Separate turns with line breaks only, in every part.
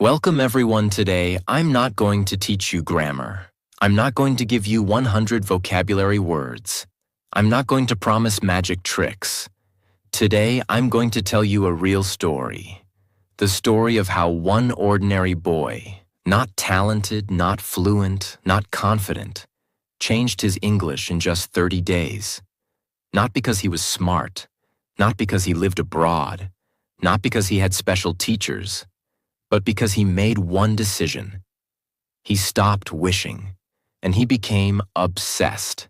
Welcome everyone. Today, I'm not going to teach you grammar. I'm not going to give you 100 vocabulary words. I'm not going to promise magic tricks. Today, I'm going to tell you a real story. The story of how one ordinary boy, not talented, not fluent, not confident, changed his English in just 30 days. Not because he was smart, not because he lived abroad, not because he had special teachers, but because he made one decision. He stopped wishing, and he became obsessed.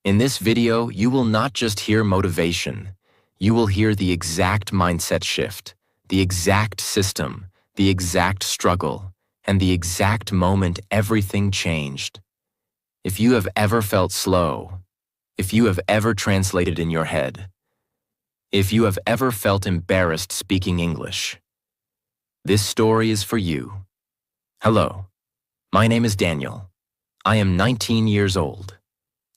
In this video, you will not just hear motivation. You will hear the exact mindset shift, the exact system, the exact struggle, and the exact moment everything changed. If you have ever felt slow, if you have ever translated in your head, if you have ever felt embarrassed speaking English, this story is for you. Hello, my name is Daniel. I am 19 years old.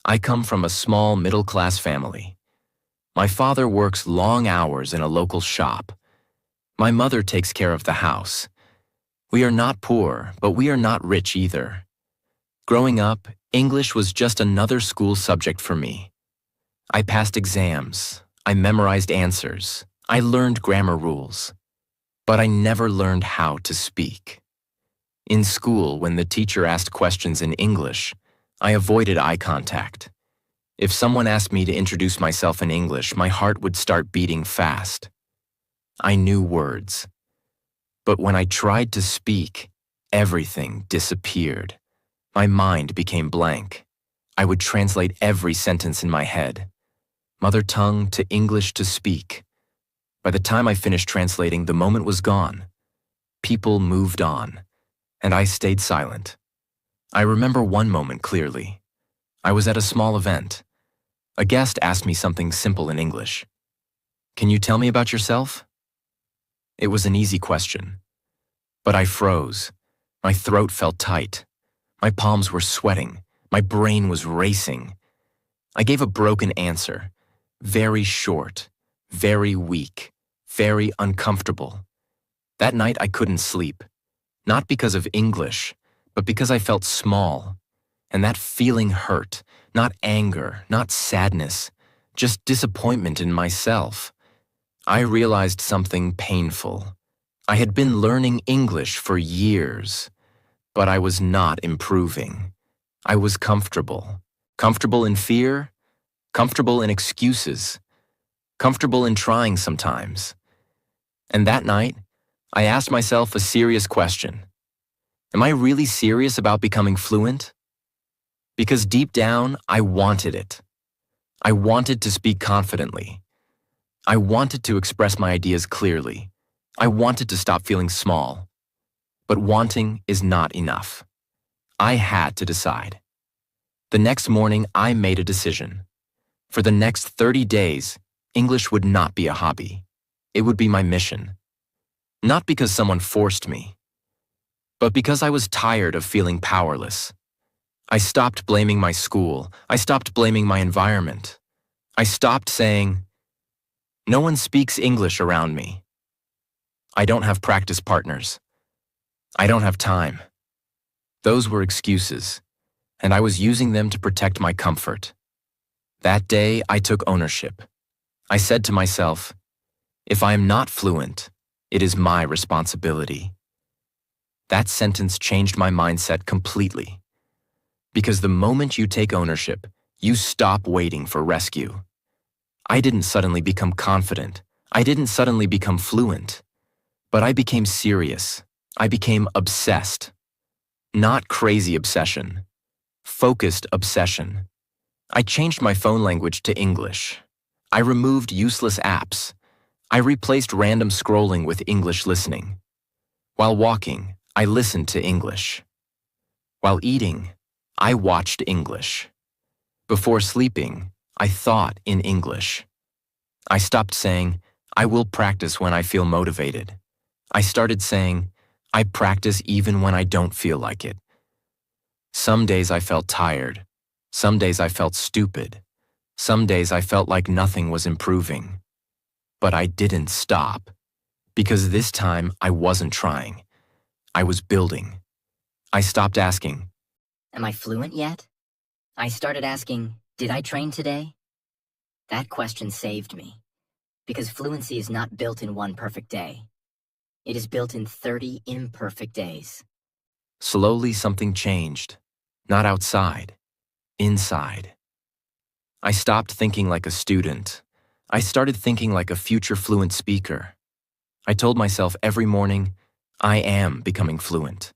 I come from a small middle-class family. My father works long hours in a local shop. My mother takes care of the house. We are not poor, but we are not rich either. Growing up, English was just another school subject for me. I passed exams. I memorized answers. I learned grammar rules. But I never learned how to speak. In school, when the teacher asked questions in English, I avoided eye contact. If someone asked me to introduce myself in English, my heart would start beating fast. I knew words. But when I tried to speak, everything disappeared. My mind became blank. I would translate every sentence in my head. Mother tongue to English to speak. By the time I finished translating, the moment was gone. People moved on, and I stayed silent. I remember one moment clearly. I was at a small event. A guest asked me something simple in English. "Can you tell me about yourself?" It was an easy question. But I froze. My throat felt tight. My palms were sweating. My brain was racing. I gave a broken answer. Very short, very weak. Very uncomfortable. That night I couldn't sleep, not because of English, but because I felt small. And that feeling hurt, not anger, not sadness, just disappointment in myself. I realized something painful. I had been learning English for years, but I was not improving. I was comfortable. Comfortable in fear, comfortable in excuses, comfortable in trying sometimes. And that night, I asked myself a serious question. Am I really serious about becoming fluent? Because deep down, I wanted it. I wanted to speak confidently. I wanted to express my ideas clearly. I wanted to stop feeling small. But wanting is not enough. I had to decide. The next morning, I made a decision. For the next 30 days, English would not be a hobby. It would be my mission. Not because someone forced me, but because I was tired of feeling powerless. I stopped blaming my school. I stopped blaming my environment. I stopped saying, "No one speaks English around me. I don't have practice partners. I don't have time." Those were excuses, and I was using them to protect my comfort. That day, I took ownership. I said to myself, if I am not fluent, it is my responsibility. That sentence changed my mindset completely. Because the moment you take ownership, you stop waiting for rescue. I didn't suddenly become confident. I didn't suddenly become fluent. But I became serious. I became obsessed. Not crazy obsession. Focused obsession. I changed my phone language to English. I removed useless apps. I replaced random scrolling with English listening. While walking, I listened to English. While eating, I watched English. Before sleeping, I thought in English. I stopped saying, "I will practice when I feel motivated." I started saying, "I practice even when I don't feel like it." Some days I felt tired. Some days I felt stupid. Some days I felt like nothing was improving. But I didn't stop, because this time I wasn't trying. I was building. I stopped asking,
Am I fluent yet? I started asking, did I train today? That question saved me, because fluency is not built in one perfect day. It is built in 30 imperfect days.
Slowly something changed. Not outside, inside. I stopped thinking like a student. I started thinking like a future fluent speaker. I told myself every morning, I am becoming fluent.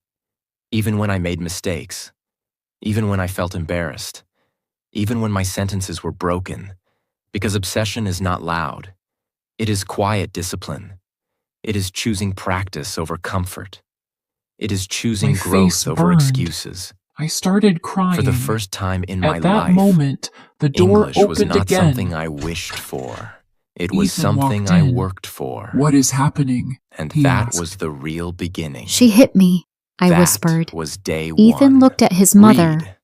Even when I made mistakes. Even when I felt embarrassed. Even when my sentences were broken. Because obsession is not loud. It is quiet discipline. It is choosing practice over comfort. It is choosing
My
growth
face
over
burned.
excuses.
I started crying.
For the first time in my
At that
life,
moment, the door
English was
opened
not
again.
something I wished for. It was
Ethan
something
walked
I
in.
worked for.
What is happening?
And
He
that
asked.
was the real beginning.
She hit me, I
That
whispered.
was day
Ethan
one.
looked at his mother.
Read.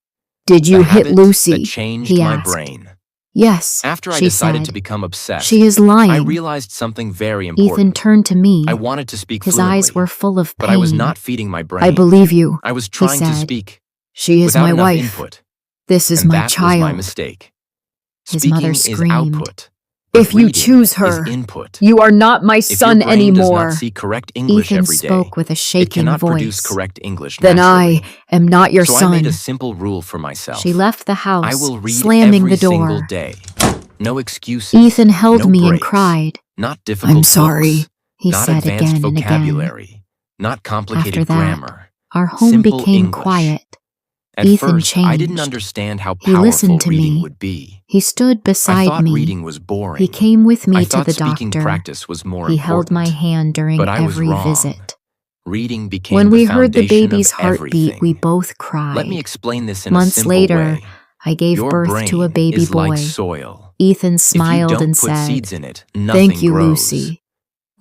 Did you
The
hit
habit
Lucy?
that changed
He
my
asked.
brain.
Yes,
After I
she
decided
said.
to become obsessed,
She is lying.
I realized something very important.
Ethan turned to me.
I wanted to speak
His
fluently,
eyes were full of pain.
but I was not feeding my brain.
I believe you,
I was
he
trying to
said.
speak
She is
without
my
enough
wife.
input.
This is
And
my
that
child.
was my mistake.
His
Speaking
mother
is
screamed.
output. But
If you
reading
choose
is
her,
input.
you are not my
If
son
your brain does
anymore.
not see correct English
Ethan
every day,
spoke with a
it
shaking
cannot produce
voice.
correct English
Then
naturally.
I am not your
So
son.
I made a simple rule for myself.
She left the house,
I will read
slamming
every
the door.
single day. No excuses.
Ethan held
no
me and
breaks,
cried.
Not difficult
I'm sorry,
books,
he
not
said
advanced
again and again.
vocabulary, not complicated
After that,
grammar.
our home
Simple
became
English.
quiet.
At
Ethan
first, I didn't
changed.
understand how
He
powerful
listened to
reading
me.
would be.
He stood
I
beside
thought
me.
reading was boring.
He came with me
I
to
thought
the
speaking
doctor.
practice was more
He
important.
held my hand during
But I was
every
wrong.
visit.
Reading became
When
the
we heard the
foundation
baby's
of
heartbeat, we
everything.
both cried.
Let me explain this in a
Months
simple
later,
way.
I gave
Your
birth
brain
to a baby
is
boy.
like soil.
Ethan
If you
smiled
don't
and
put
said,
seeds in it, nothing
"Thank you,
grows.
Lucy.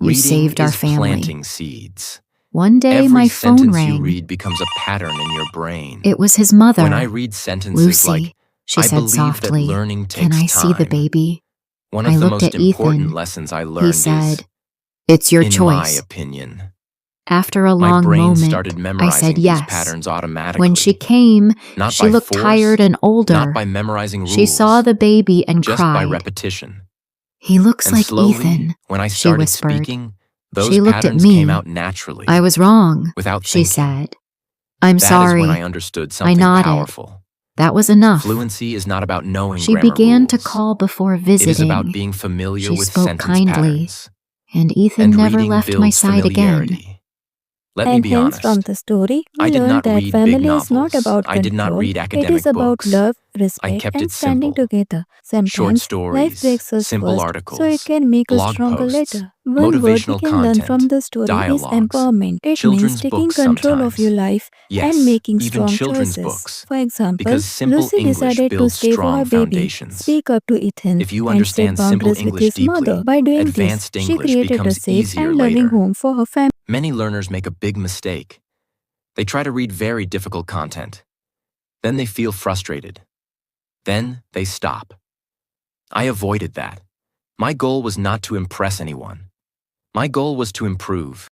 You
Reading
saved our
is
family."
planting seeds.
One day,
Every
my phone
sentence you
rang.
read becomes a pattern in your brain.
It was his mother.
When I read sentences
Lucy,
like,
she
I
said
believe
softly,
that learning
"Can
takes
I see the
time.
baby?"
One
I
of the
looked
most
at
important
Ethan.
lessons I
He
learned
said,
is,
"It's your
in my
choice."
opinion.
After a
My
long
brain
moment,
started
I
memorizing
said
these
yes.
patterns automatically.
When she came,
Not
she
by
looked
force,
tired and older.
Not by memorizing rules.
She saw the baby and
just by
cried.
repetition.
"He looks
And
like
slowly,
Ethan,"
when I
she
started
whispered.
speaking, those
She looked at
patterns
me.
came out naturally.
"I was wrong,"
without
she
thinking.
said. "I'm
That
sorry."
is when I understood
I
something
nodded.
powerful.
That was enough.
Fluency is not about knowing
She
grammar
began to
rules.
call before
It
visiting.
is about being familiar
She
with
spoke
sentence
kindly,
patterns.
and Ethan
And
never
reading
left my
builds
side again.
familiarity. Let me
And
be
hence, from
honest.
the story, we
I did
learn
not
that
read big
family is not
novels.
about
I did not
control.
read
It
academic
is about
books.
love,
I
respect,
kept
and
it
standing
simple.
together.
Short
Sometimes life
stories,
breaks us
simple
first,
articles,
so it can make us
blog
stronger
posts,
later. One word we
motivational
can learn from
content,
the story is
dialogues,
empowerment. It means
children's
taking
books
control of
sometimes.
your life
Yes,
and making
even
strong
children's
choices.
books.
For example,
Because simple
Lucy
English
decided to
builds
stay for
strong
her baby,
foundations.
speak up to Ethan,
If you
and set
understand simple
boundaries with
English
his mother.
deeply,
By doing this,
advanced
she
English
created a
becomes
safe
easier
and loving
later.
home for her family.
Many learners make a big mistake. They try to read very difficult content. Then they feel frustrated. Then they stop. I avoided that. My goal was not to impress anyone. My goal was to improve.